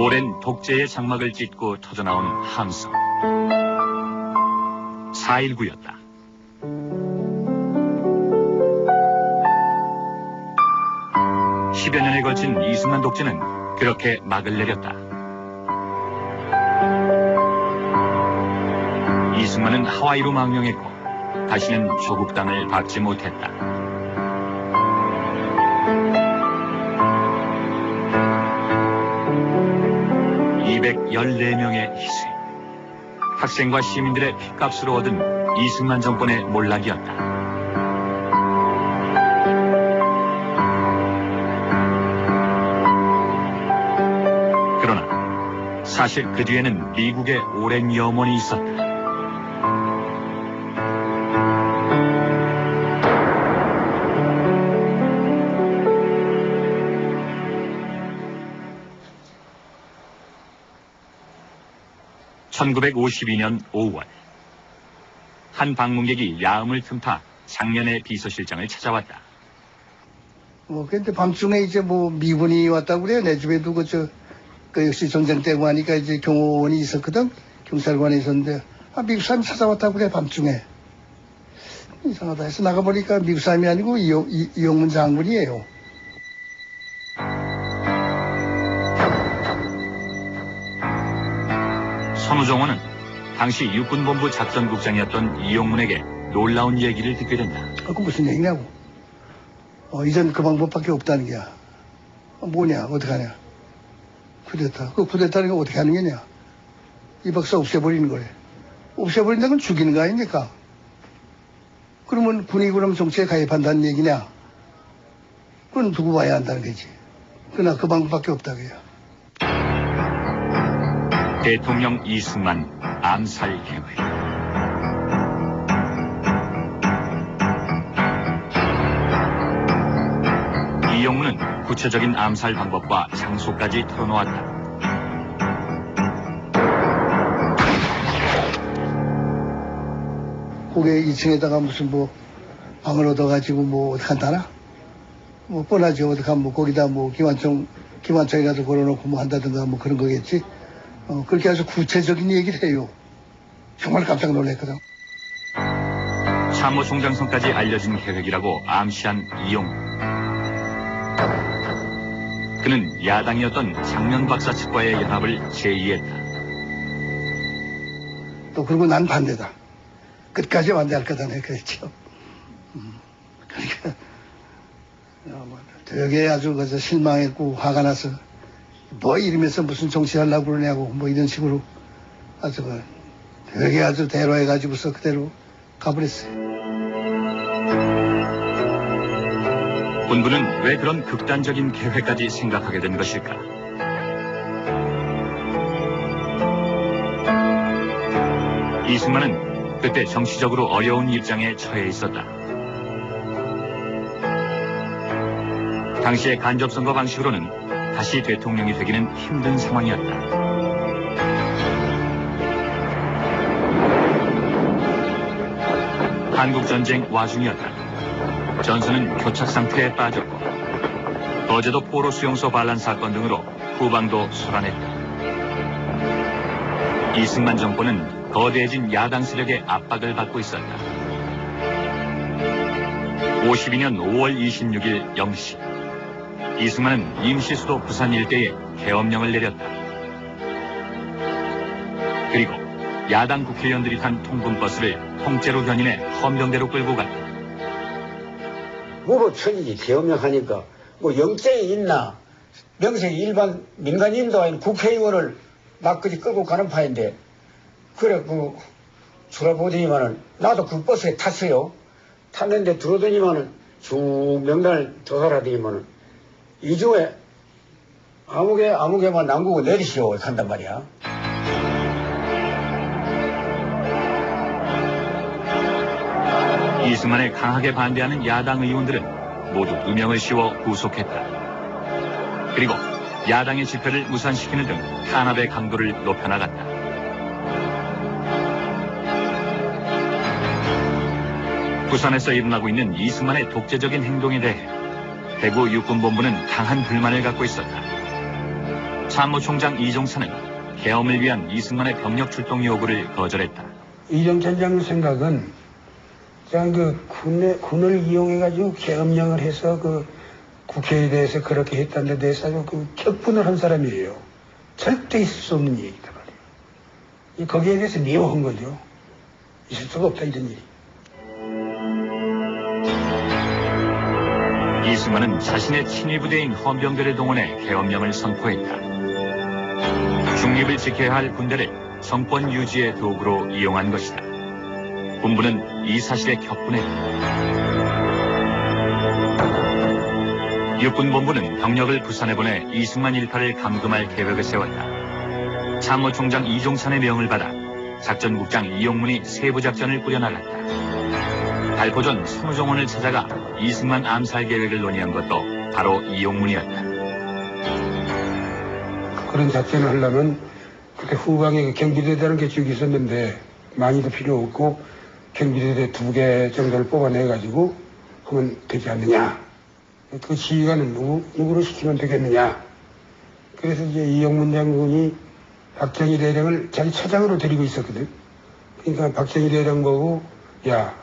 오랜 독재의 장막을 찢고 터져나온 함성. 4.19였다. (10여) 년에 걸친 이승만 독재는 그렇게 막을 내렸다. 이승만은 하와이로 망명했고 다시는 조국 땅을 밟지 못했다. (214명의) 희생. 학생과 시민들의 핏값으로 얻은 이승만 정권의 몰락이었다. 그러나 사실 그 뒤에는 미국의 오랜 염원이 있었다. (1952년 5월) 한 방문객이 야음을 틈타 장년의 비서실장을 찾아왔다. 근데 밤중에 이제 미군이 왔다고 그래요. 내 집에도 그 역시 전쟁 때고 하니까 이제 경호원이 있었거든. 경찰관이 있었는데, 미국 사람이 찾아왔다고 그래, 밤중에. 이상하다 해서 나가보니까 미국 사람이 아니고 이용문 장군이에요. 선우정호는 당시 육군본부 작전국장이었던 이용문에게 놀라운 얘기를 듣게 된다. 그 무슨 얘기냐고. 이전 그 방법밖에 없다는 게야. 뭐냐, 어떡하냐. 쿠데타. 그 쿠데타는 어떻게 하는 게냐. 이 박사 없애버리는 거래. 없애버린다는 건 죽이는 거 아닙니까? 그러면 군이 그럼 정치에 가입한다는 얘기냐. 그건 두고 봐야 한다는 거지. 그러나 그 방법밖에 없다고 해요. 대통령 이승만 암살 계획. 이용문은 구체적인 암살 방법과 장소까지 털어놓았다. 고개 2층에다가 무슨 방을 얻어가지고 어떻게 한다나? 뻔하죠. 어떻게 하면 거기다 기관총이라도 걸어놓고 한다든가 그런 거겠지. 그렇게 아주 구체적인 얘기를 해요. 정말 깜짝 놀랐거든. 참모총장선까지 알려진 계획이라고 암시한 이용문. 그는 야당이었던 장면 박사 측과의 연합을 제의했다. 또 그리고 난 반대다. 끝까지 반대할 거다 내 그랬죠. 그러니까 되게 아주 실망했고 화가 나서 이러면서 무슨 정치하려고 그러냐고 이런 식으로 아주 되게 아주 대로해가지고서 그대로 가버렸어요. 본부는 왜 그런 극단적인 계획까지 생각하게 된 것일까? 이승만은 그때 정치적으로 어려운 입장에 처해 있었다. 당시의 간접선거 방식으로는 다시 대통령이 되기는 힘든 상황이었다. 한국전쟁 와중이었다. 전선은 교착 상태에 빠졌고 거제도 포로 수용소 반란 사건 등으로 후방도 소란했다. 이승만 정권은 거대해진 야당 세력의 압박을 받고 있었다. 52년 5월 26일 0시 이승만은 임시수도 부산 일대에 계엄령을 내렸다. 그리고 야당 국회의원들이 탄 통근버스를 통째로 견인해 헌병대로 끌고 갔다. 무법천지 계엄령 하니까 영장이 있나 명색이 일반 민간인도 아닌 국회의원을 막 끌고 가는 파인데 그래 들어보더니만은 나도 그 버스에 탔어요. 탔는데 들어오더니만은 쭉 명단을 조사를 하더니만은 이 중에 아무개만 남기고 내리시오 한단 말이야. 이승만에 강하게 반대하는 야당 의원들은 모두 누명을 씌워 구속했다. 그리고 야당의 집회를 무산시키는 등 탄압의 강도를 높여나갔다. 부산에서 일어나고 있는 이승만의 독재적인 행동에 대해 대구 육군본부는 강한 불만을 갖고 있었다. 참모총장 이종사는 계엄을 위한 이승만의 병력 출동 요구를 거절했다. 이정찬 장군 생각은 군을 이용해가지고 계엄령을 해서 국회에 대해서 그렇게 했다는 데 대해서 아주 격분을 한 사람이에요. 절대 있을 수 없는 얘기다 말이에요. 거기에 대해서 미워한 거죠. 있을 수가 없다 이런 일이. 이승만은 자신의 친위 부대인 헌병대를 동원해 계엄령을 선포했다. 중립을 지켜야 할 군대를 정권 유지의 도구로 이용한 것이다. 군부는 이 사실에 격분했다. 육군본부는 병력을 부산에 보내 이승만 일파를 감금할 계획을 세웠다. 참모총장 이종산의 명을 받아 작전국장 이용문이 세부작전을 꾸려나갔다. 발포 전 선우정원을 찾아가 이승만 암살 계획을 논의한 것도 바로 이용문이었다. 그런 작전을 하려면 그때 후방에 경비대라는 게 쭉 있었는데 많이도 필요 없고 경비대 2개 정도를 뽑아내가지고 하면 되지 않느냐. 그 지휘관은 누구로 시키면 되겠느냐. 그래서 이제 이용문 장군이 박정희 대령을 자기 처장으로 데리고 있었거든. 그러니까 박정희 대령 보고 야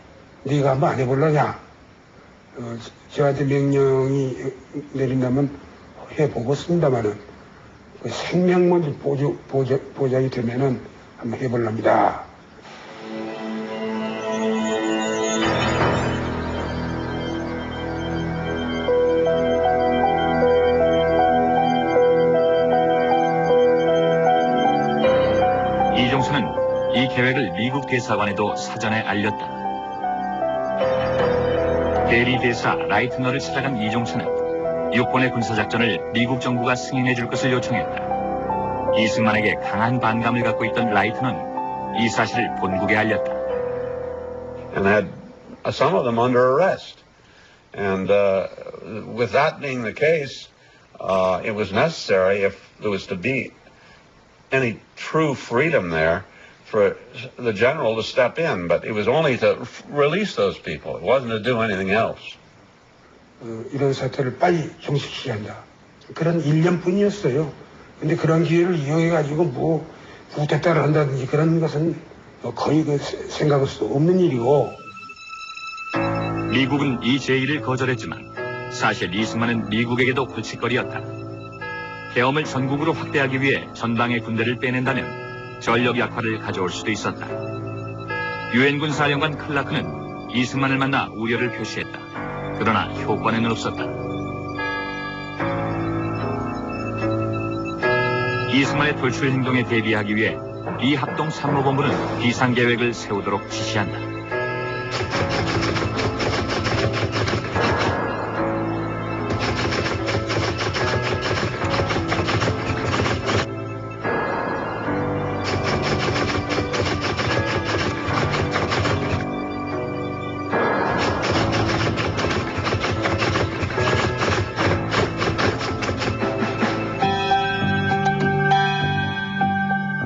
네가 한번 안 해볼라냐. 저한테 명령이 내린다면 해보겠습니다마는 생명 먼저 보장이 되면은 한번 해볼랍니다. 이종수는 이 계획을 미국 대사관에도 사전에 알렸다. 대리 대사 라이트너를 찾아간 이종수는 육본의 군사작전을 미국 정부가 승인해 줄 것을 요청했다. 이승만에게 강한 반감을 갖고 있던 라이트너는 이 사실을 본국에 알렸다. And had some of them under arrest. And with that being the case, it was necessary if there was to be any true freedom there for the general to step in. But it was only to release those people. It wasn't to do anything else. 이런 사태를 빨리 종식시켜야 한다. 그런 일념뿐이었어요. 근데 그런 기회를 이용해가지고 구태타를 한다든지 그런 것은 거의 생각할 수 없는 일이고. 미국은 이 제의를 거절했지만 사실 이승만은 미국에게도 골칫거리였다. 계엄을 전국으로 확대하기 위해 전방의 군대를 빼낸다면 전력 약화를 가져올 수도 있었다. 유엔군 사령관 클라크는 이승만을 만나 우려를 표시했다. 그러나 효과는 없었다. 이승만의 돌출 행동에 대비하기 위해 이 합동 참모본부는 비상계획을 세우도록 지시한다.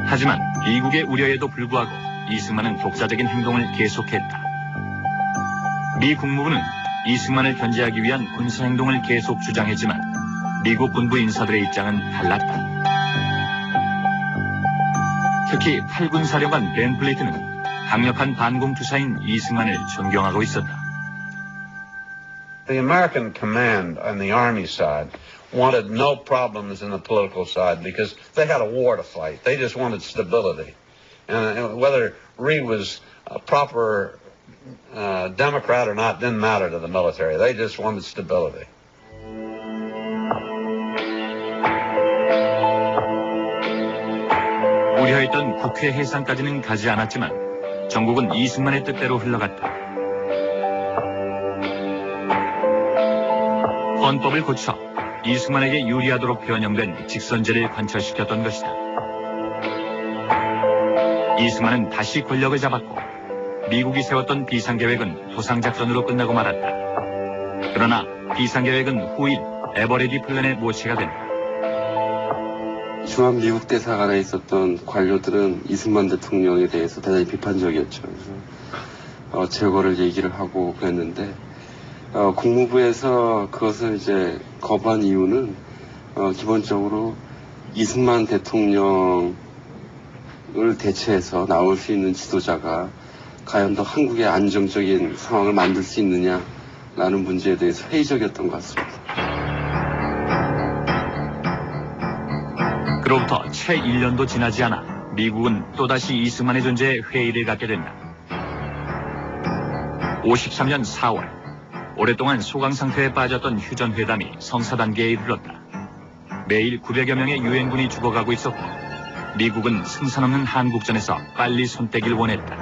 하지만 미국의 우려에도 불구하고 이승만은 독자적인 행동을 계속했다. 미 국무부는 이승만을 견제하기 위한 군사행동을 계속 주장했지만 미국 군부 인사들의 입장은 달랐다. 특히 8군 사령관 벤 플레이트는 강력한 반공투사인 이승만을 존경하고 있었다. The American command on the Army side wanted no problems in the political side because they had a war to fight. They just wanted stability. And whether Reed was a proper Democrat or not didn't matter to the military. They just wanted stability. 우려했던 국회 해산까지는 가지 않았지만 전국은 이승만의 뜻대로 흘러갔다. 헌법을 고쳐 이승만에게 유리하도록 변형된 직선제를 관철시켰던 것이다. 이승만은 다시 권력을 잡았고 미국이 세웠던 비상계획은 도상작전으로 끝나고 말았다. 그러나 비상계획은 후일 에버레디 플랜의 모체가 된다. 중앙 미국 대사관에 있었던 관료들은 이승만 대통령에 대해서 대단히 비판적이었죠. 그래서 제거를 얘기를 하고 그랬는데 국무부에서 그것을 이제 거부한 이유는 기본적으로 이승만 대통령을 대체해서 나올 수 있는 지도자가 과연 더 한국의 안정적인 상황을 만들 수 있느냐라는 문제에 대해서 회의적이었던 것 같습니다. 그로부터 채 1년도 지나지 않아 미국은 또다시 이승만의 존재에 회의를 갖게 된다. 53년 4월, 오랫동안 소강 상태에 빠졌던 휴전 회담이 성사 단계에 이르렀다. 매일 900여 명의 유엔군이 죽어가고 있었고 미국은 승산 없는 한국전에서 빨리 손 떼길 원했다.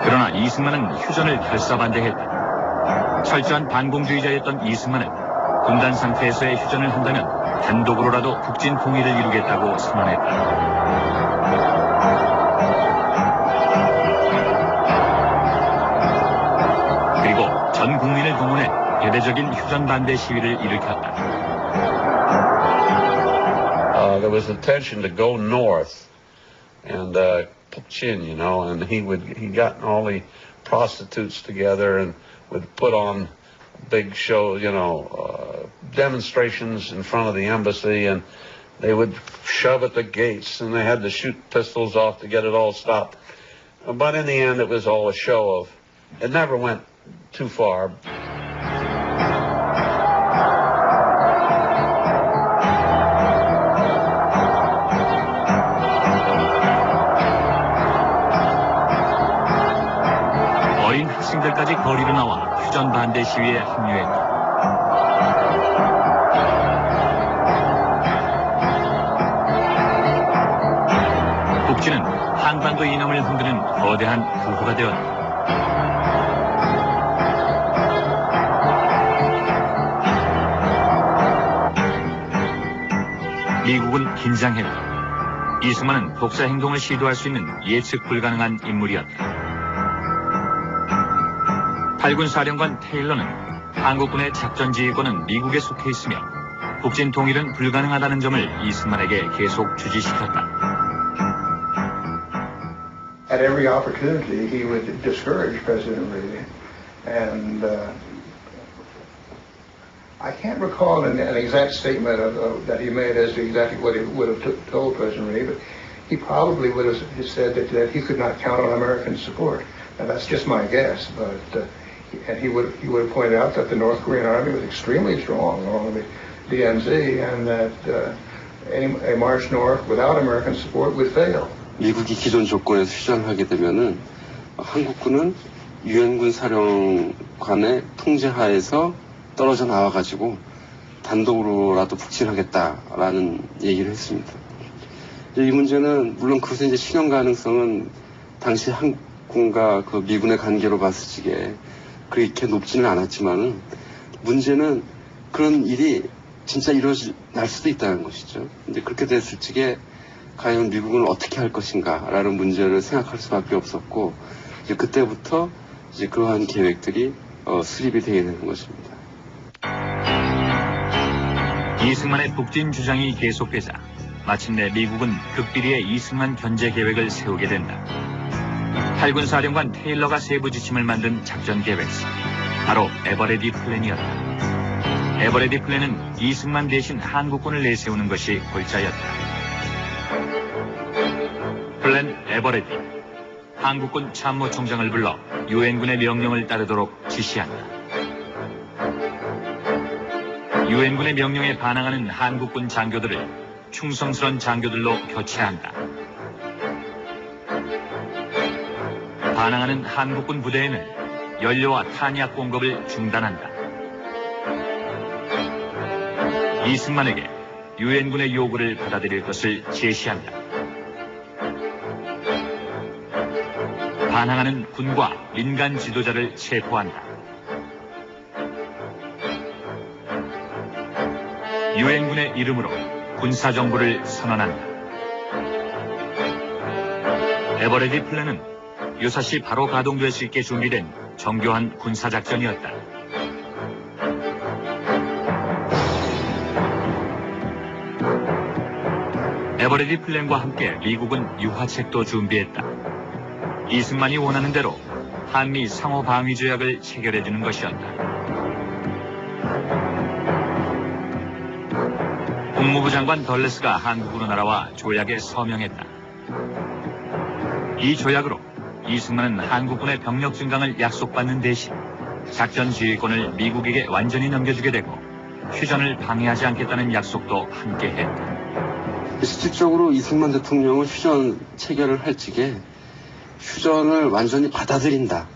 그러나 이승만은 휴전을 결사반대했다. 철저한 반공주의자였던 이승만은 분단 상태에서의 휴전을 한다면 단독으로라도 북진 통일을 이루겠다고 선언했다. 그리고 전 국민을 동원해 대대적인 휴전 반대 시위를 일으켰다. There was intention to go north and Pukchin, you know, and he got all the prostitutes together and would put on big show, you know, demonstrations in front of the embassy, and they would shove at the gates and they had to shoot pistols off to get it all stopped. But in the end, it was all a show of, it never went too far. 어린 학생들까지 거리로 나와 휴전 반대 시위에 합류했다. 북진은 한반도 이남을 흔드는 거대한 구호가 되었다. 미국은 긴장했다. 이승만은 독사 행동을 시도할 수 있는 예측 불가능한 인물이었다. 8군 사령관 테일러는 한국군의 작전 지휘권은 미국에 속해 있으며 북진 통일은 불가능하다는 점을 이승만에게 계속 주지시켰다. At every opportunity, he would discourage President Reagan, and I can't recall an exact statement that he made as to exactly what he would have told President Reagan, but he probably would have said that he could not count on American support. Now that's just my guess, but and he would have pointed out that the North Korean army was extremely strong along the DMZ, and that a march north without American support would fail. 미국이 기존 조건에서 휴전하게 되면은 한국군은 유엔군 사령관의 통제하에서 떨어져 나와가지고 단독으로라도 북진하겠다라는 얘기를 했습니다. 이 문제는 물론 그것에 이제 실현 가능성은 당시 한국군과 그 미군의 관계로 봤을 적에 그렇게 높지는 않았지만은 문제는 그런 일이 진짜 날 수도 있다는 것이죠. 근데 그렇게 됐을 적에 과연 미국은 어떻게 할 것인가라는 문제를 생각할 수밖에 없었고 이제 그때부터 이제 그러한 계획들이 수립이 되게 되는 것입니다. 이승만의 북진 주장이 계속되자 마침내 미국은 극비리의 이승만 견제 계획을 세우게 된다. 8군 사령관 테일러가 세부 지침을 만든 작전 계획, 바로 에버레디 플랜이었다. 에버레디 플랜은 이승만 대신 한국군을 내세우는 것이 골자였다. 플랜 에버레디, 한국군 참모총장을 불러 유엔군의 명령을 따르도록 지시한다. 유엔군의 명령에 반항하는 한국군 장교들을 충성스런 장교들로 교체한다. 반항하는 한국군 부대에는 연료와 탄약 공급을 중단한다. 이승만에게 유엔군의 요구를 받아들일 것을 제시한다. 반항하는 군과 민간 지도자를 체포한다. 유엔군의 이름으로 군사정부를 선언한다. 에버레디 플랜은 유사시 바로 가동될 수 있게 준비된 정교한 군사작전이었다. 에버레디 플랜과 함께 미국은 유화책도 준비했다. 이승만이 원하는 대로 한미 상호 방위 조약을 체결해주는 것이었다. 국무부 장관 덜레스가 한국으로 날아와 조약에 서명했다. 이 조약으로 이승만은 한국군의 병력 증강을 약속받는 대신 작전 지휘권을 미국에게 완전히 넘겨주게 되고 휴전을 방해하지 않겠다는 약속도 함께 했다. 실질적으로 이승만 대통령은 휴전 체결을 할 적에 휴전을 완전히 받아들인다라고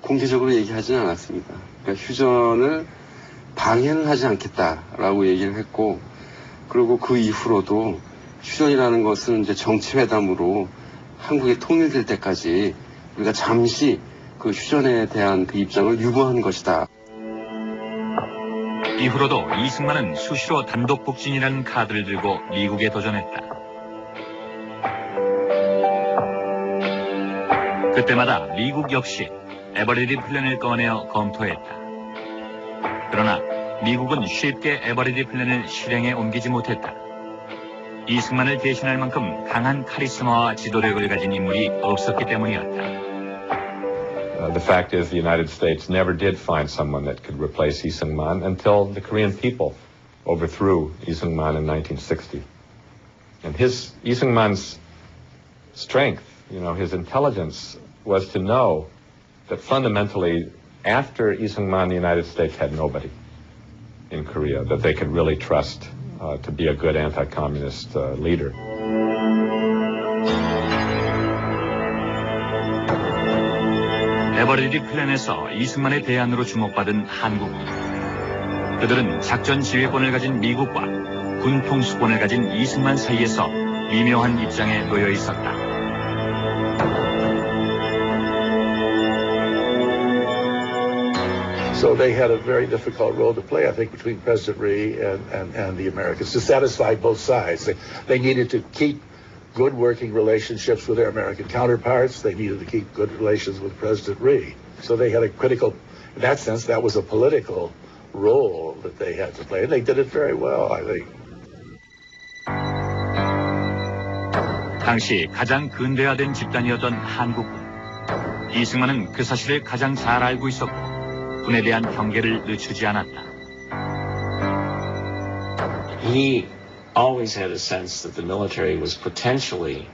공개적으로 얘기하지는 않았습니다. 그러니까 휴전을 방해는 하지 않겠다라고 얘기를 했고, 그리고 그 이후로도 휴전이라는 것은 이제 정치회담으로 한국이 통일될 때까지 우리가 잠시 그 휴전에 대한 그 입장을 유보한 것이다. 이후로도 이승만은 수시로 단독 북진이라는 카드를 들고 미국에 도전했다. 그때마다 미국 역시 에버리디 플랜을 꺼내어 검토했다. 그러나 미국은 쉽게 에버리디 플랜을 실행에 옮기지 못했다. 이승만을 대신할 만큼 강한 카리스마와 지도력을 가진 인물이 없었기 때문이었다. The fact is the United States never did find someone that could replace Lee Seung-man until the Korean people overthrew Lee Seung-man in 1960. And Lee Seung-man's strength, his intelligence was to know that fundamentally after Lee Seung-man, the United States had nobody in Korea that they could really trust to be a good anti-communist leader. 에버리디 플랜에서 이승만의 대안으로 주목받은 한국. 그들은 작전 지휘권을 가진 미국과 군 통수권을 가진 이승만 사이에서 미묘한 입장에 놓여 있었다. So they had a very difficult role to play, I think, between President Rhee and the Americans to satisfy both sides. They needed to keep good working relationships with their American counterparts. They needed to keep good relations with President Rhee. So they had a critical, in that sense, that was a political role that they had to play. And they did it very well, I think. 당시 가장 근대화된 집단이었던 한국군. 이승만은 그 사실을 가장 잘 알고 있었고 군에 대한 경계를 늦추지 않았다. He always had a sense that the military was potentially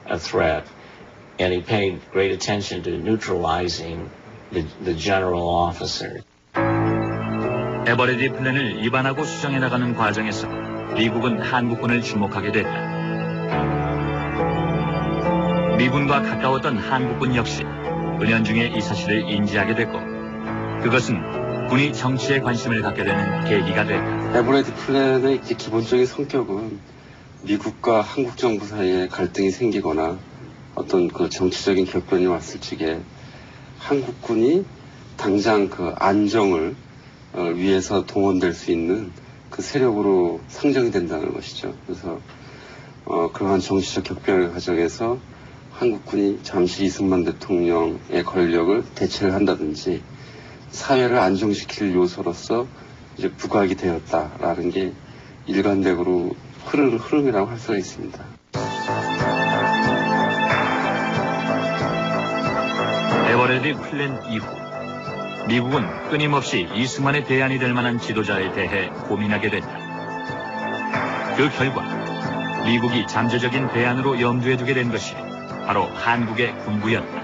a threat, and he paid great attention to neutralizing the general officer. 에버리디 플랜을 입안하고 수정해 나가는 과정에서 미국은 한국군을 주목하게 됐다. 미군과 가까웠던 한국군 역시 은연중에 이 사실을 인지하게 됐고 그것은 군이 정치에 관심을 갖게 되는 계기가 됐다. 에버리디 플랜의 기본적인 성격은 미국과 한국 정부 사이에 갈등이 생기거나 어떤 그 정치적인 격변이 왔을 적에 한국군이 당장 그 안정을 위해서 동원될 수 있는 그 세력으로 상정이 된다는 것이죠. 그래서 그러한 정치적 격변의 과정에서 한국군이 잠시 이승만 대통령의 권력을 대체를 한다든지 사회를 안정시킬 요소로서 이제 부각이 되었다라는 게 일관되고 흐르는 흐름이라고 할 수가 있습니다. 에버리디 플랜 이후 미국은 끊임없이 이승만의 대안이 될 만한 지도자에 대해 고민하게 됐다. 그 결과 미국이 잠재적인 대안으로 염두에 두게 된 것이 바로 한국의 군부였다.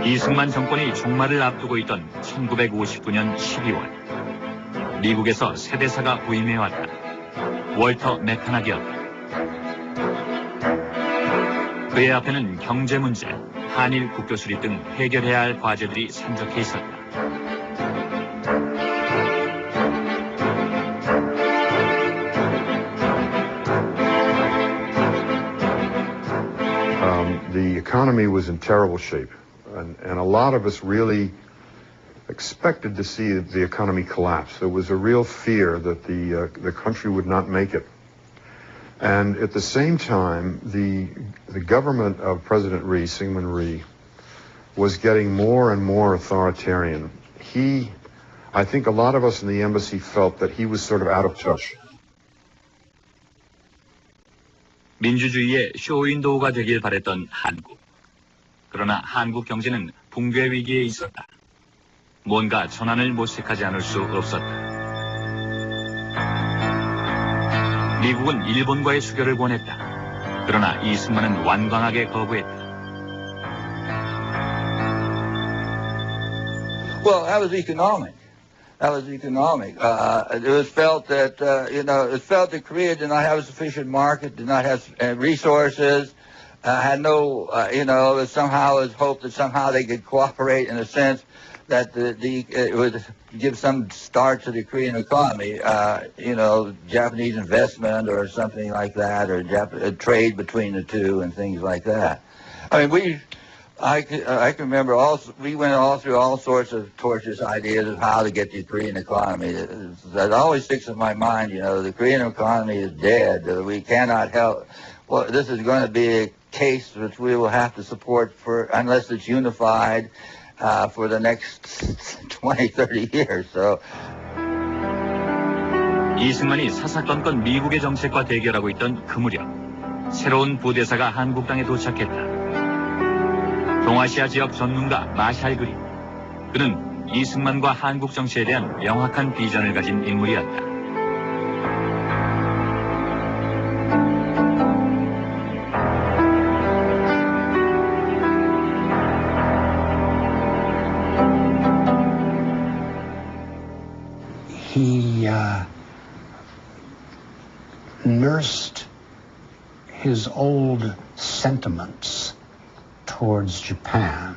이승만 정권이 종말을 앞두고 있던 1959년 12월 미국에서 새 대사가 부임해왔다. 월터 맥카나기였다. 그의 앞에는 경제 문제, 한일 국교 수립 등 해결해야 할 과제들이 산적해 있었다. The economy was in terrible shape, and a lot of us really expected to see the economy collapse. There was a real fear that the country would not make it. And at the same time, the government of President Rhee, Syngman Rhee, was getting more and more authoritarian. I think a lot of us in the embassy felt that he was sort of out of touch 민주주의의 쇼윈도우가 되길 바랬던 한국. 그러나 한국 경제는 붕괴 위기에 있었다. 뭔가 전환을 모색하지 않을 수 없었다. 미국은 일본과의 수교를 권했다. 그러나 이승만은 완강하게 거부했다. Well, that was economic. That was economic. It was felt that, it felt that Korea did not have a sufficient market, did not have resources, had no, somehow it was hoped that somehow they could cooperate in a sense that it would give some start to the Korean economy, Japanese investment or something like that, or trade between the two and things like that. I mean, I can remember we went all through all sorts of tortuous ideas of how to get the Korean economy. That always sticks in my mind, the Korean economy is dead. We cannot help. Well, this is going to be a case which we will have to support unless it's unified for the next 20, 30 years. So. 이승만이 사사건건 미국의 정책과 대결하고 있던 그 무렵 새로운 부대사가 한국 땅에 도착했다. 동아시아 지역 전문가 마샬 그린. 그는 이승만과 한국 정치에 대한 명확한 비전을 가진 인물이었다. He nursed his old sentiments towards Japan,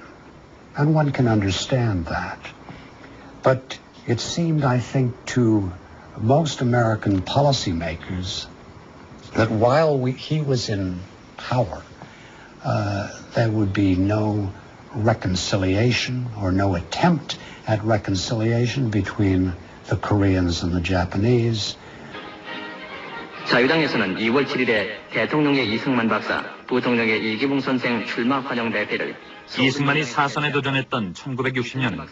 and one can understand that. But it seemed, I think, to most American policymakers that while he was in power, there would be no reconciliation or no attempt at reconciliation between the Koreans and the Japanese. 자유당에서는 2월 7일에 대통령의 이승만 박사, 부통령의 이기붕 선생 출마 환영 대회를 이승만이 사선에 도전했던 1960년은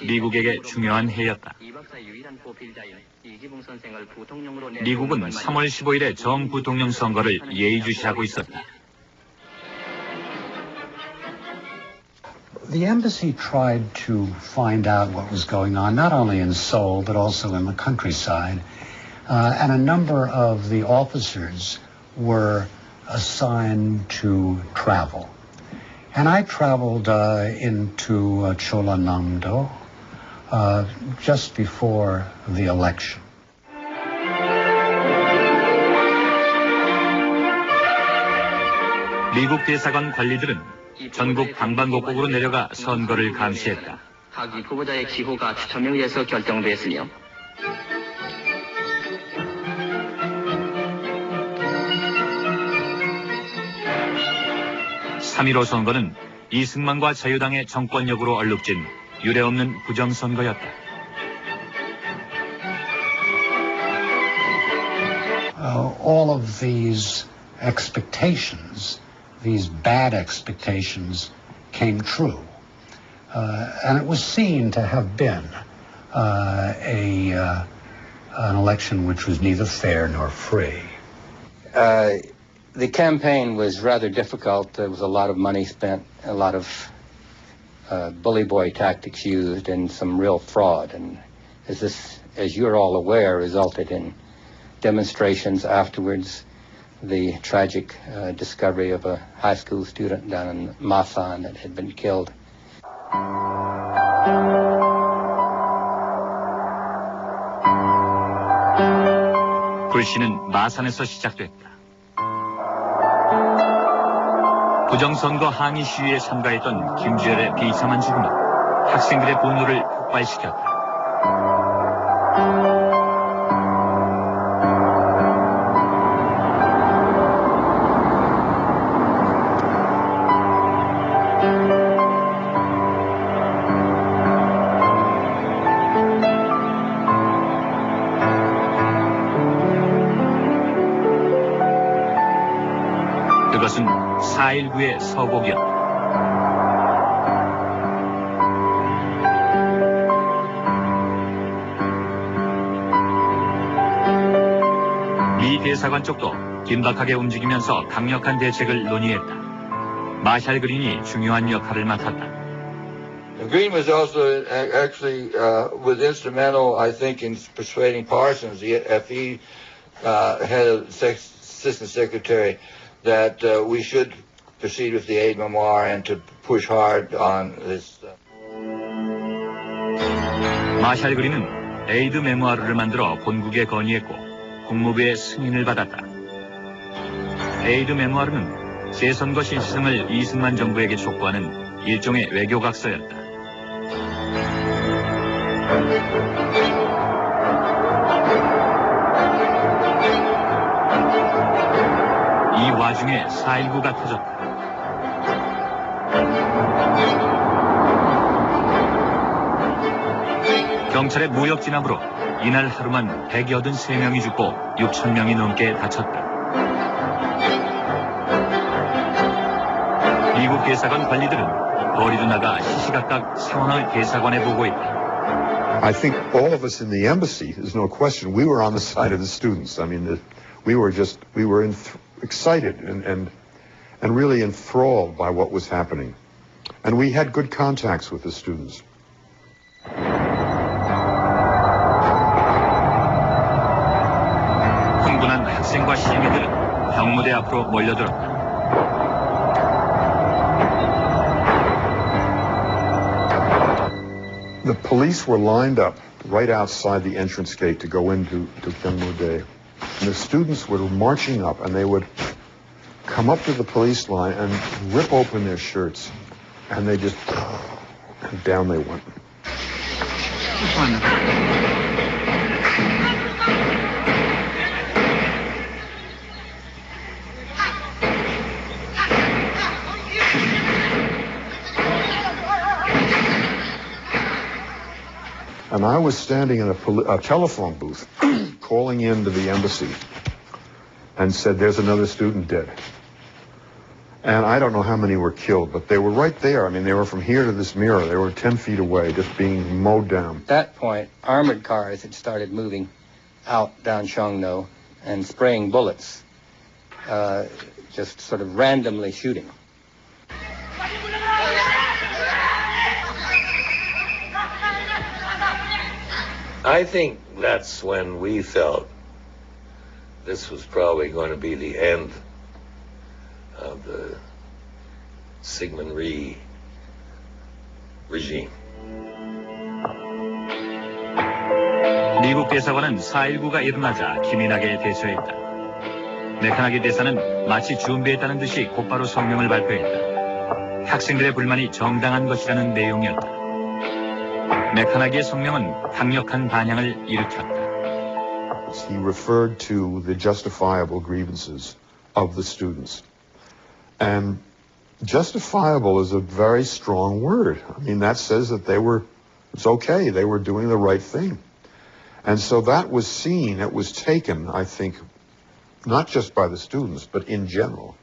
미국에게 중요한 해였다. 미국은 3월 15일에 정 부통령 선거를 예의주시하고 있었다. The embassy tried to find out what was going on, not only in Seoul, but also in the countryside. And a number of the officers were assigned to travel. And I traveled into Cholanamdo just before the election. 미국 대사관 관리들은 전국 방방곡곡으로 내려가 선거를 감시했다. 각 후보자의 기호가 추첨에 의해서 결정됐으며 3.15 선거는 이승만과 자유당의 정권력으로 얼룩진 유례없는 부정선거였다. All of these expectations, these bad expectations, came true. And it was seen to have been an election which was neither fair nor free. The campaign was rather difficult. There was a lot of money spent, a lot of bully boy tactics used, and some real fraud. And as you're all aware, resulted in demonstrations afterwards, the tragic discovery of a high school student down in Masan that had been killed. 불씨는 마산에서 시작됐다. 부정선거 항의 시위에 참가했던 김주열의 비참한 죽음은 학생들의 분노를 폭발시켰다. 그것은 4.19의 서곡이었다. 미 대사관 쪽도 긴박하게 움직이면서 강력한 대책을 논의했다. 마샬 그린이 중요한 역할을 맡았다. Green was also actually was instrumental, I think, in persuading Parsons, if he had an assistant secretary, that we should proceed with the aid memoir and to push hard on this. 마샬 그린은 에이드 메모아르를 만들어 본국에 건의했고 국무부의 승인을 받았다. 에이드 메모아르는 재선거 실시성을 이승만 정부에게 촉구하는 일종의 외교각서였다. 이 와중에 4.19가 터졌다. 경찰의 무력 진압으로 이날 하루만 183명이 죽고 6,000명이 넘게 다쳤다. 미국 대사관 관리들은 거리로 나가 시시각각 상황을 대사관에 보고했다. I think all of us in the embassy, there's no question, we were on the side of the students. I mean, we were excited and really enthralled by what was happening. And we had good contacts with the students. 흥분한 학생과 시민들은 경무대 앞으로 몰려들었다. The police were lined up right outside the entrance gate to go into Gyeongmu-dae. And the students were marching up, and they would come up to the police line and rip open their shirts. And they just, and down they went. And I was standing in a telephone booth calling into the embassy and said, there's another student dead. And I don't know how many were killed, but they were right there. I mean, they were from here to this mirror. They were 10 feet away, just being mowed down. At that point, armored cars had started moving out down Cheongno and spraying bullets, just sort of randomly shooting. I think that's when we felt this was probably going to be the end of the Syngman Rhee regime. 미국 대사관은 4.19가 일어나자 기민하게 대처했다. 메카나기 대사는 마치 준비했다는 듯이 곧바로 성명을 발표했다. 학생들의 불만이 정당한 것이라는 내용이었다. 메카나기의 성명은 강력한 반향을 일으켰다. He referred to the justifiable grievances of the students. And justifiable is a very strong word. I mean, that says that it's okay, they were doing the right thing. And so that was seen, it was taken, I think, not just by the students, but in general.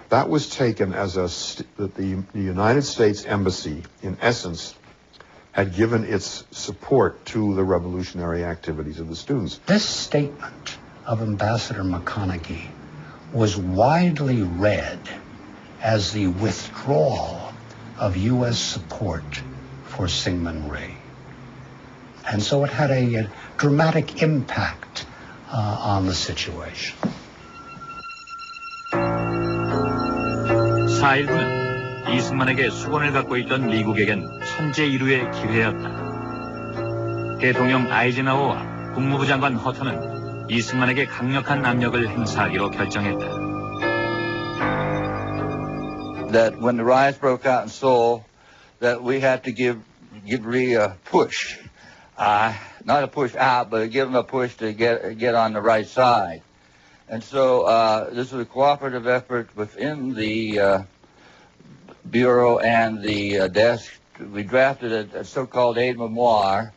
That was taken as that the United States Embassy, in essence, had given its support to the revolutionary activities of the students. This statement of Ambassador McConaughey was widely read as the withdrawal of U.S. support for Syngman Rhee. And so it had a dramatic impact on the situation. 4.19는 이승만에게 수건을 갖고 있던 미국에겐 천재 일우의 기회였다. 대통령 아이젠하워와 국무부 장관 허터는 이승만에게 강력한 압력을 행사하기로 결정했다. That when the riots broke out in Seoul, that we had to give Rhee a push, not a push out, but give him a push to get on the right side. And so this was a cooperative effort within the Bureau and the desk. We drafted a so-called aid memoir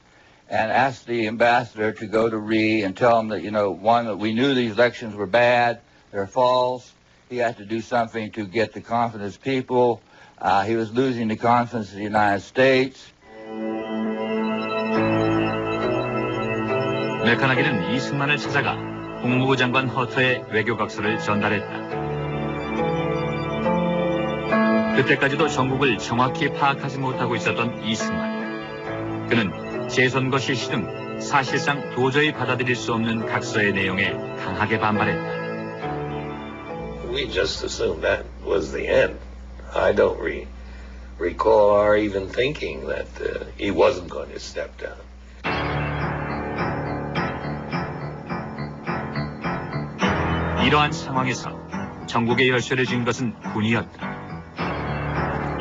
and asked the ambassador to go to Rhee and tell him that, one, that we knew these elections were bad, they're false. He had to do something to get the confidence of people. He was losing the confidence of the United States. 메카나기는 이승만을 찾아가 국무부 장관 허터의 외교각서를 전달했다. 그때까지도 전국을 정확히 파악하지 못하고 있었던 이승만. 그는 재선거 실시 등 사실상 도저히 받아들일 수 없는 각서의 내용에 강하게 반발했다. We just assumed that was the end. I don't recall our even thinking that he wasn't going to step down. 이러한 상황에서 전국의 열쇠를 쥔 것은 군이었다.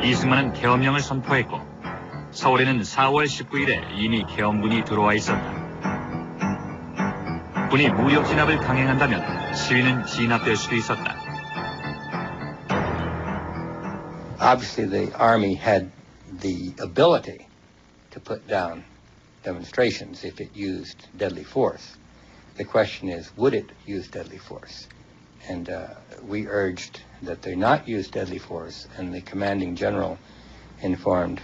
이승만은 계엄령을 선포했고 서울에는 4월 19일에 이미 계엄군이 들어와 있었다. 군이 무력 진압을 강행한다면 시위는 진압될 수도 있었다. Obviously, the army had the ability to put down demonstrations if it used deadly force. The question is, would it use deadly force? And we urged that they not use deadly force, and the commanding general informed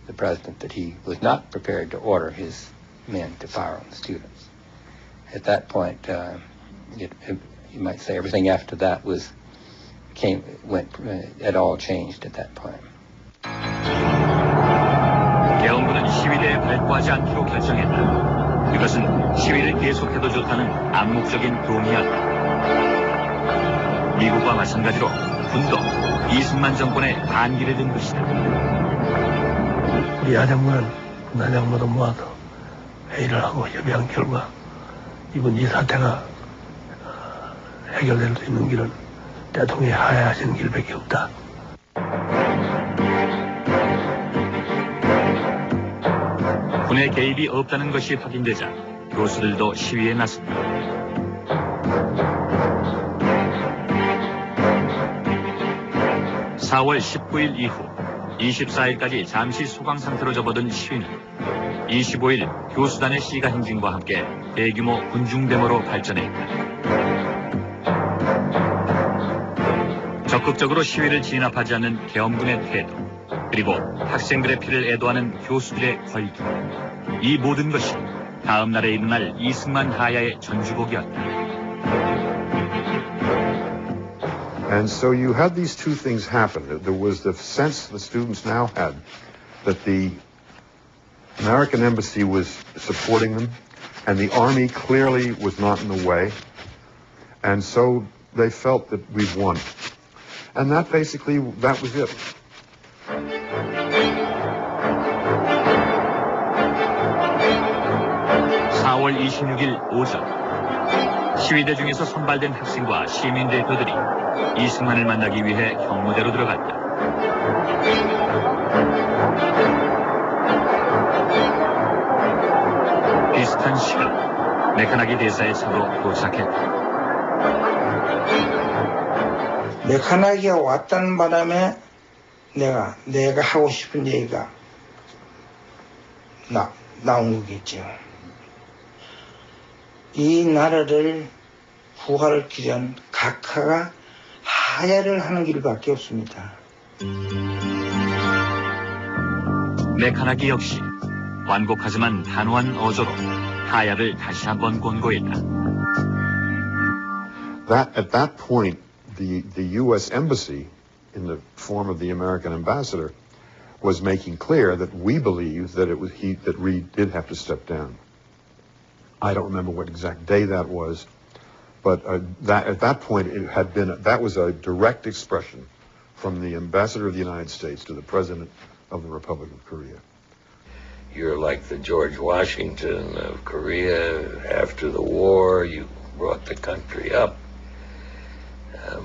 the president that he was not prepared to order his men to fire on the students. At that point, you might say everything after that it all changed at that point. 계엄군은 시위대에 발포하지 않기로 결정했다. 그것은 시위를 계속해도 좋다는 암묵적인 동의였다. 미국과 마찬가지로 군도 이승만 정권에 반기를 든 것이다. 우리 야당은 군단장모두 모아서 회의를 하고 협의한 결과 이번 이 사태가 해결될 수 있는 길은 대통령이 하야하시는 길밖에 없다. 군의 개입이 없다는 것이 확인되자 교수들도 시위에 나섰다. (4월 19일) 이후 24일까지 잠시 소강 상태로 접어든 시위는 25일 교수단의 시가 행진과 함께 대규모 군중 데모로 발전했다. 적극적으로 시위를 진압하지 않는 계엄군의 태도, 그리고 학생들의 피를 애도하는 교수들의 걸기, 이 모든 것이 다음 날에 일어날 이승만 하야의 전주곡이었다. And so you had these two things happen. There was the sense the students now had that the American embassy was supporting them, and the army clearly was not in the way. And so they felt that we've won. And that was it. (4월 26일) 오전 시위대 중에서 선발된 학생과 시민 대표들이 이승만을 만나기 위해 경무대로 들어갔다. 비슷한 시각 메카나기 대사의 차로 도착했다. 메카나기가 왔다는 바람에 내가 하고 싶은 얘기가 나온 거겠죠. 이 나라를 부활시키기 전 각하가 하야를 하는 길밖에 없습니다. 메카나기 역시 완곡하지만 단호한 어조로 하야를 다시 한번 권고했다. At that point, the U.S. embassy, in the form of the American ambassador, was making clear that we believed that that Reed did have to step down. I don't remember what exact day that was, but at that point that was a direct expression from the ambassador of the United States to the president of the Republic of Korea. You're like the George Washington of Korea. After the war, you brought the country up.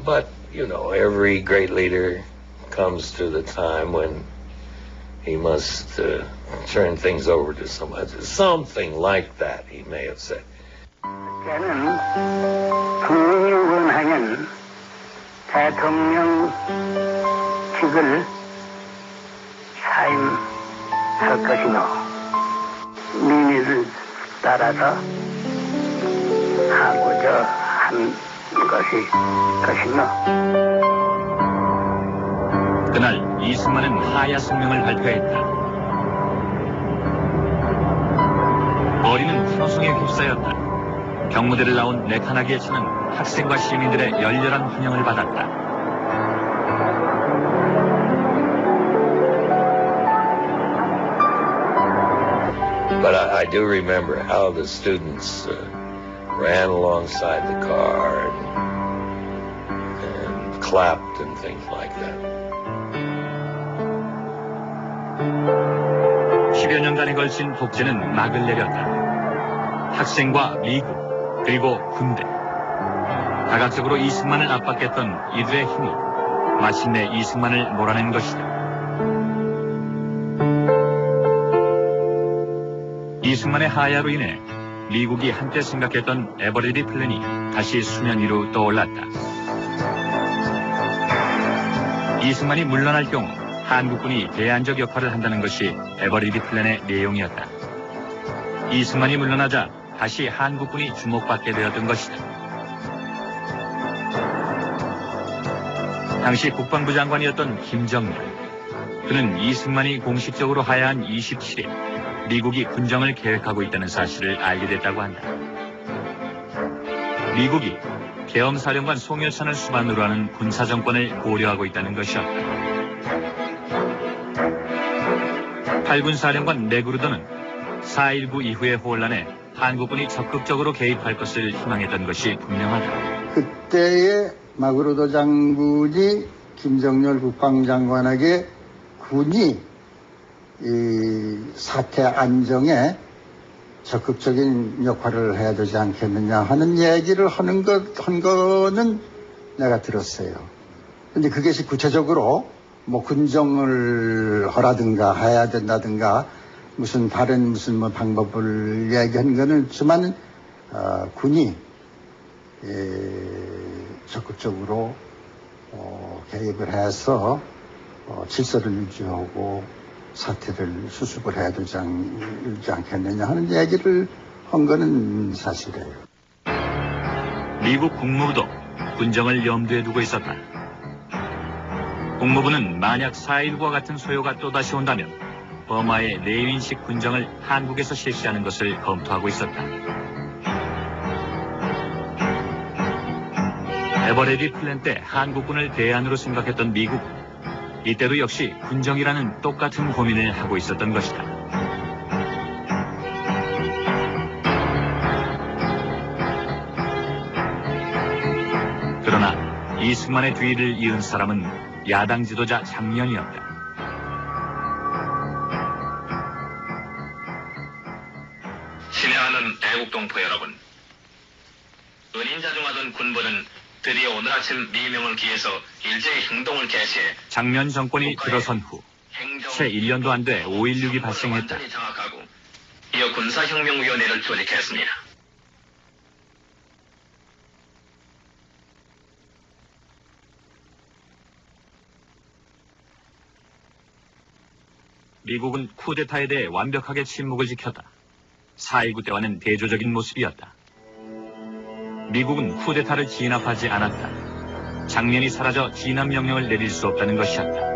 But, every great leader comes to the time when he must turn things over to someone. Something like that, he may have said. 저는 국민이 원하는 대통령직을 사임할 것이며 민의를 따라서 하고자 한 것이며 그날 이승만은 하야 성명을 발표했다. 머리는 탄호성에 휩싸였다. 경무대를 나온 메카나기에서는 학생과 시민들의 열렬한 환영을 받았다. But I do remember how the students ran alongside the car and clapped and things like that. 10여 년간에 걸친 독재는 막을 내렸다. 학생과 미국, 그리고 군대. 다각적으로 이승만을 압박했던 이들의 힘이 마침내 이승만을 몰아낸 것이다. 이승만의 하야로 인해 미국이 한때 생각했던 에버리디 플랜이 다시 수면 위로 떠올랐다. 이승만이 물러날 경우 한국군이 대안적 역할을 한다는 것이 에버리디 플랜의 내용이었다. 이승만이 물러나자 다시 한국군이 주목받게 되었던 것이다. 당시 국방부 장관이었던 김정일. 그는 이승만이 공식적으로 하야한 27일 미국이 군정을 계획하고 있다는 사실을 알게 됐다고 한다. 미국이 계엄사령관 송일산을 수반으로 하는 군사정권을 고려하고 있다는 것이었다. 8군 사령관 맥그루더는 4.19 이후의 혼란에 한국군이 적극적으로 개입할 것을 희망했던 것이 분명하다. 그때의 마그루더 장군이 김정열 국방장관에게 군이 이 사태 안정에 적극적인 역할을 해야 되지 않겠느냐 하는 얘기를 한 거는 내가 들었어요. 근데 그것이 구체적으로 뭐 군정을 하라든가 해야 된다든가 무슨 다른 무슨 뭐 방법을 얘기한 거는 없지만 군이 적극적으로 개입을 해서 질서를 유지하고 사태를 수습을 해야 되지 않겠느냐 하는 얘기를 한 거는 사실이에요. 미국 국무부도 군정을 염두에 두고 있었다. 국무부는 만약 4.19와 같은 소요가 또다시 온다면 버마의 레인식 군정을 한국에서 실시하는 것을 검토하고 있었다. 에버레디 플랜 때 한국군을 대안으로 생각했던 미국은 이때도 역시 군정이라는 똑같은 고민을 하고 있었던 것이다. 그러나 이승만의 뒤를 이은 사람은 야당 지도자 장면이었다. 신뢰하는 애국동포 여러분, 은인자중하던 군부는 드디어 오늘 아침 미명을 기해서 일제의 행동을 개시해 장면 정권이 들어선 후 채 1년도 안 돼 5.16이 발생했다. 장악하고 이어 군사혁명위원회를 조직했습니다. 미국은 쿠데타에 대해 완벽하게 침묵을 지켰다. 4.19 때와는 대조적인 모습이었다. 미국은 쿠데타를 진압하지 않았다. 장면이 사라져 진압 명령을 내릴 수 없다는 것이었다.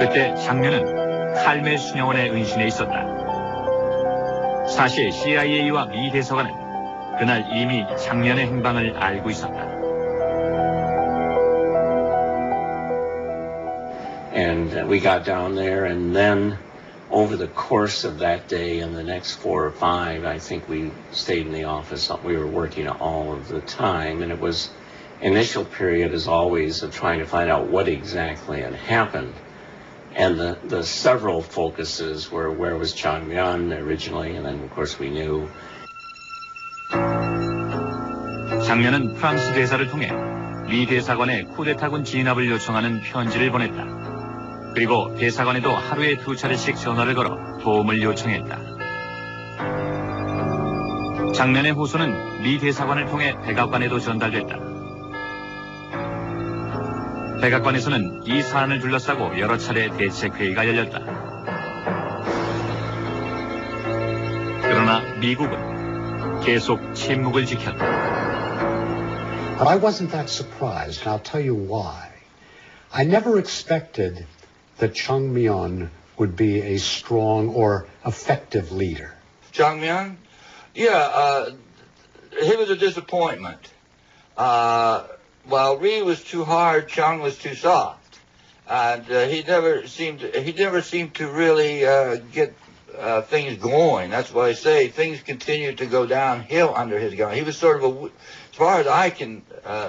그때 장면은 칼멜 순영원의 은신에 있었다. 사실 CIA와 미 대사관은 그날 이미 장면의 행방을 알고 있었다. And we got down there, and then over the course of that day and the next 4 or 5, I think we stayed in the office. We were working all of the time, and it was initial period, as always, of trying to find out what exactly had happened. And the several focuses were where was Changmyon originally, and then of course we knew. 장면은 프랑스 대사를 통해 미 대사관에 쿠데타군 진압을 요청하는 편지를 보냈다. 그리고 대사관에도 하루에 2차례씩 전화를 걸어 도움을 요청했다. 장면의 호소는 미 대사관을 통해 백악관에도 전달됐다. 백악관에서는 이 사안을 둘러싸고 여러 차례 대책회의가 열렸다. 그러나 미국은 계속 침묵을 지켰다. But I wasn't that surprised, and I'll tell you why. I never expected that Changmyon would be a strong or effective leader. Changmyon Yeah, he was a disappointment. While Rhee was too hard, Chiang was too soft, and he never seemed to really get things going. That's why I say things continued to go downhill under his government. He was sort of as far as I can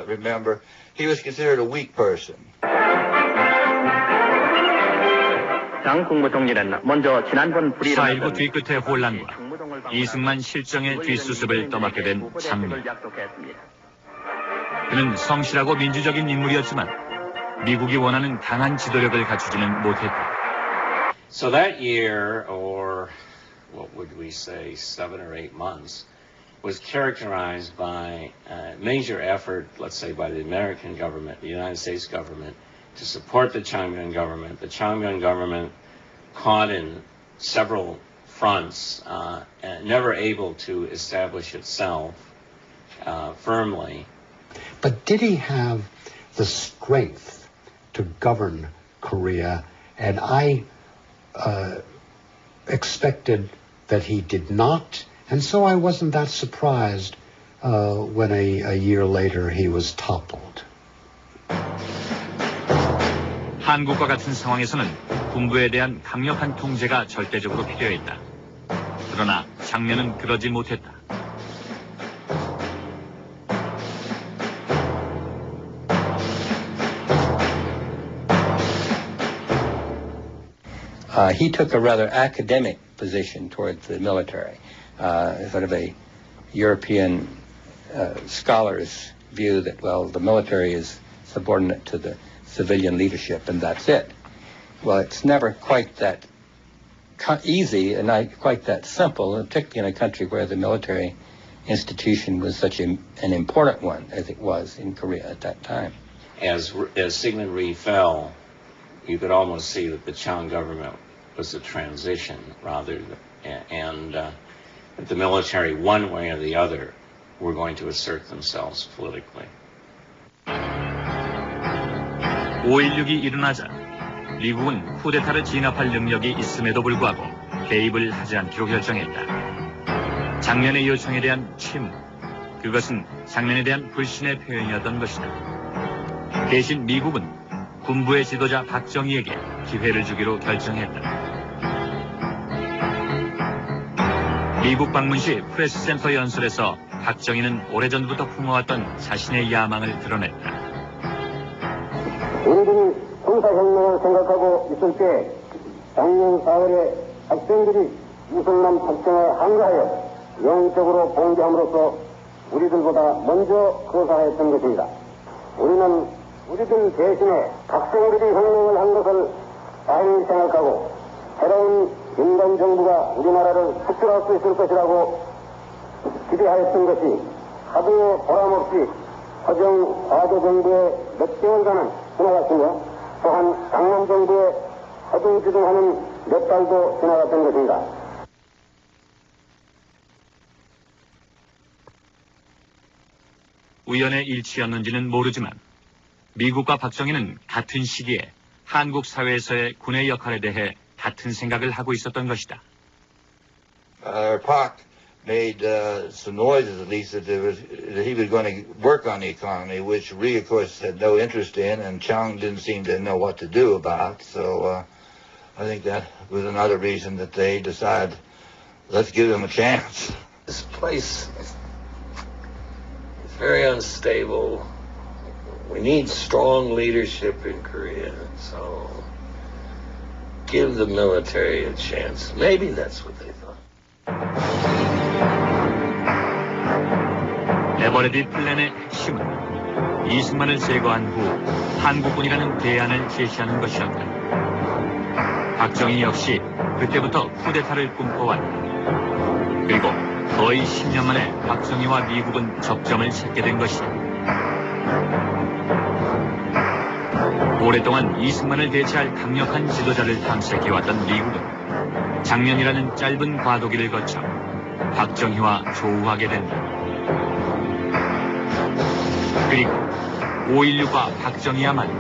remember, he was considered a weak person. 장 국무총리는 먼저 지난번 불이 4.19 뒤끝의 혼란과 이승만 실정의 뒷수습을 떠맡게 된 장면. 그는 성실하고 민주적인 인물이었지만 미국이 원하는 강한 지도력을 갖추지는 못했다. So that year, or what would we say, 7 or 8 months, was characterized by a major effort, let's say, by the American government, the United States government, to support the Chang Myon government. The Chang Myon government caught in several fronts, and never able to establish itself firmly. But did he have the strength to govern Korea? And I expected that he did not, and so I wasn't that surprised when a year later he was toppled. 한국과 같은 상황에서는 군부에 대한 강력한 통제가 절대적으로 필요했다. 그러나 장면은 그러지 못했다. He took a rather academic position towards the military, sort of a European scholar's view that, well, the military is subordinate to the civilian leadership and that's it. Well, it's never quite that easy and not quite that simple, particularly in a country where the military institution was such an important one as it was in Korea at that time. As Syngman Rhee fell, you could almost see that the Chiang government was a transition rather than, and that the military, one way or the other, were going to assert themselves politically. 5.16이 일어나자 미국은 쿠데타를 진압할 능력이 있음에도 불구하고 개입을 하지 않기로 결정했다. 장면의 요청에 대한 취임, 그것은 장면에 대한 불신의 표현이었던 것이다. 대신 미국은 군부의 지도자 박정희에게 기회를 주기로 결정했다. 미국 방문 시 프레스센터 연설에서 박정희는 오래전부터 품어왔던 자신의 야망을 드러냈다. 우리들이 군사혁명을 생각하고 있을 때 작년 4월에 학생들이 이승만 작정에 항거하여 영적으로 봉기함으로써 우리들보다 먼저 거사했던 것입니다. 우리는 우리들 대신에 학생들이 혁명을 한 것을 다행히 생각하고 새로운 인간 정부가 우리나라를 수출할 수 있을 것이라고 기대하였던 것이 하루의 보람없이 허정 과도 정부의 몇 개월간은 지나갔으며 또한 강남 정부의 허둥지둥하는 몇 달도 지나갔던 것입니다. 우연의 일치였는지는 모르지만 미국과 박정희는 같은 시기에 한국 사회에서의 군의 역할에 대해 같은 생각을 하고 있었던 것이다. Park made some noises, at least, that he was going to work on the economy, which Rhee, of course, had no interest in, and Chiang didn't seem to know what to do about. So I think that was another reason that they decided, let's give him a chance. This place is very unstable. We need strong leadership in Korea, so give the military a chance. Maybe that's what they thought. 에버레디 플랜의 핵심은 이승만을 제거한 후 한국군이라는 대안을 제시하는 것이었다. 박정희 역시 그때부터 쿠데타를 꿈꿔왔다. 그리고 거의 10년 만에 박정희와 미국은 접점을 찾게 된 것이다. 오랫동안 이승만을 대체할 강력한 지도자를 탐색해왔던 미국은 장면이라는 짧은 과도기를 거쳐 박정희와 조우하게 된다. 그리고 5.16과 박정희야말로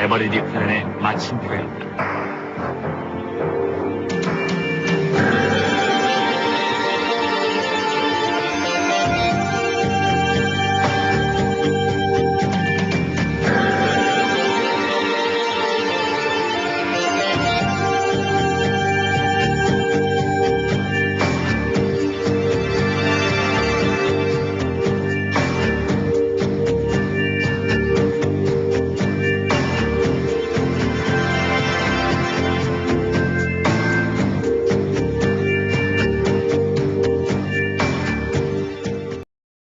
에버레디 플랜의 마침표였다.